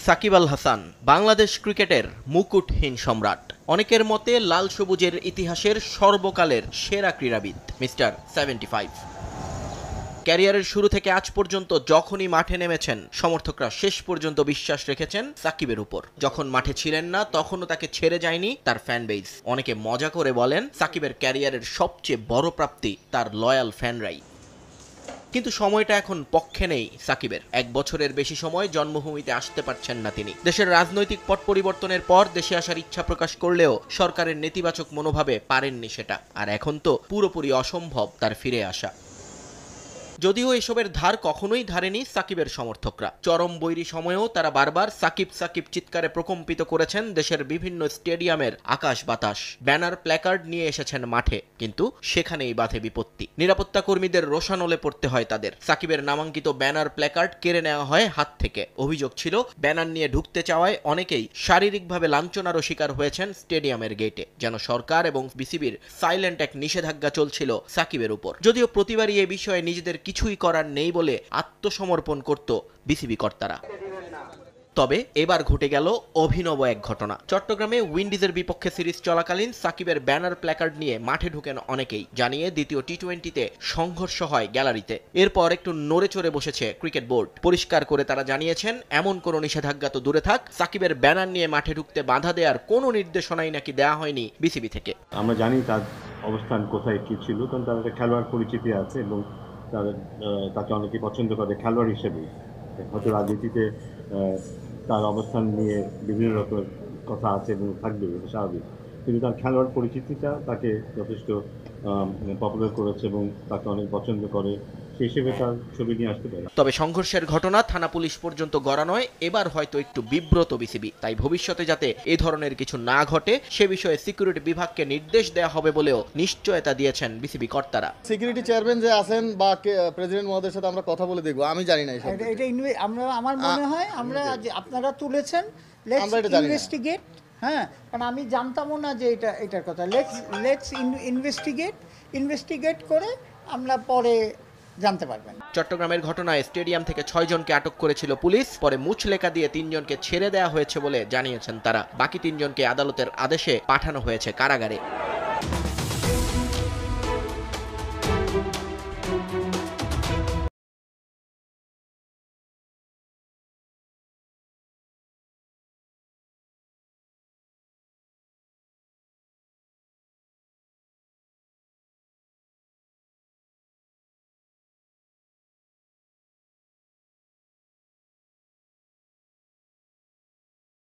সাকিব আল হাসান বাংলাদেশ ক্রিকেটের মুকুটহীন সম্রাট। অনেকের মতে লাল সবুজের ইতিহাসের সর্বকালের সেরা ক্রীড়াবিদ মিস্টার 75। ক্যারিয়ারের শুরু থেকে আজ পর্যন্ত যখনই মাঠে নেমেছেন, সমর্থকরা শেষ পর্যন্ত বিশ্বাস রেখেছেন সাকিবের উপর। যখন মাঠে ছিলেন না, তখনও তাকে ছেড়ে যায়নি তার ফ্যান বেস। অনেকে মজা করে বলেন, সাকিবের ক্যারিয়ারের সবচেয়ে বড় প্রাপ্তি তার লয়াল ফ্যানরাই। কিন্তু সময়টা এখন পক্ষে নেই সাকিবের। 1 বছরের বেশি সময় জন্মভূমিতে আসতে পারছেন না তিনি। দেশের রাজনৈতিক পট পরিবর্তনের পর দেশে আসার ইচ্ছা প্রকাশ করলেও সরকারের নেতিবাচক মনোভাবে পারেননি সেটা। আর এখন তো পুরোপুরি অসম্ভব তার ফিরে আসা। যদিও এসবের ধার কখনোই ধারেনি সাকিবের সমর্থকরা। চরম বৈরী সময়েও তারা বারবার সাকিব সাকিব চিৎকারে প্রকম্পিত করেছেন দেশের বিভিন্ন স্টেডিয়ামের আকাশ বাতাস। ব্যানার প্ল্যাকার্ড নিয়ে এসেছেন মাঠে, কিন্তু সেখানেই বাধে বিপত্তি। নিরাপত্তা কর্মীদের রোষানলে পড়তে হয় তাদের। সাকিবের নামাঙ্কিত ব্যানার প্ল্যাকার্ড কেড়ে নেওয়া হয় হাত থেকে। অভিযোগ ছিল, ব্যানার নিয়ে ঢুকতে চাওয়ায় অনেকেই শারীরিকভাবে লাঞ্ছনারও শিকার হয়েছেন স্টেডিয়ামের গেটে। যেন সরকার এবং বিসিবির সাইলেন্ট এক নিষেধাজ্ঞা চলছিল সাকিবের উপর। যদিও প্রতিবারই এ বিষয়ে নিজেদের কিছুই করার নেই বলে আত্মসমর্পণ করত বিসিবি কর্তারা। তবে এবার ঘটে গেল অভিনব এক ঘটনা। চট্টগ্রামে উইন্ডিজের বিপক্ষে সিরিজ চলাকালীন সাকিবের ব্যানার প্ল্যাকার্ড নিয়ে মাঠে ঢুকেন অনেকেই। জানিয়ে দ্বিতীয় টি-20তে সংঘর্ষ হয় গ্যালারিতে। এরপর একটু নড়ে চড়ে বসেছে ক্রিকেট বোর্ড। পরিষ্কার করে তারা জানিয়েছেন, এমন কোনো নিষেধাজ্ঞা তো দূরে থাক, সাকিবের ব্যানার নিয়ে মাঠে ঢুকতে বাধা দেওয়ার কোনো নির্দেশনাই নাকি দেওয়া হয়নি বিসিবি থেকে। আমরা জানি তার অবস্থান কোথায় কি ছিল, কারণ তার একটা খেলোয়াড় পরিচিতি আছে এবং তাকে অনেকে পছন্দ করে খেলোয়াড় হিসেবেই। হয়তো রাজনীতিতে তার অবস্থান নিয়ে বিভিন্ন রকমের কথা আছে এবং থাকবে, স্বাভাবিক, কিন্তু তার খেলোয়াড় পরিচিতিটা তাকে যথেষ্ট পপুলার করেছে এবং তাকে অনেক পছন্দ করে, সেই হিসেবে তার ছবি নিয়ে আসতে পারে। তবে সংঘর্ষের ঘটনা থানা পুলিশ পর্যন্ত গড়া নয়। এবার হয়তো একটু বিব্রত বিসিবি। তাই ভবিষ্যতে যাতে এ ধরনের কিছু না ঘটে সে বিষয়ে সিকিউরিটি বিভাগকে নির্দেশ দেওয়া হবে বলেও নিশ্চয়তা দিয়েছেন বিসিবি কর্তারা। সিকিউরিটি চেয়ারম্যান যে আছেন বা প্রেসিডেন্ট মহোদয়ের সাথে আমরা কথা বলে দেখবো, আমি জানি না এটা আমার মনে হয় আমরা আপনারা তুলেছেন, ইনভেস্টিগেট। হ্যাঁ, কারণ আমি জানতামও না যে এটার কথা। লেটস ইনভেস্টিগেট করে আমরা পরে জানতে পারবেন। চট্টগ্রামের ঘটনায় স্টেডিয়াম থেকে 6 জনকে আটক করেছিল পুলিশ। পরে মুচলেকা দিয়ে 3 জনকে ছেড়ে দেওয়া হয়েছে বলে জানিয়েছেন তারা। বাকি 3 জনকে আদালতের আদেশে পাঠানো হয়েছে কারাগারে।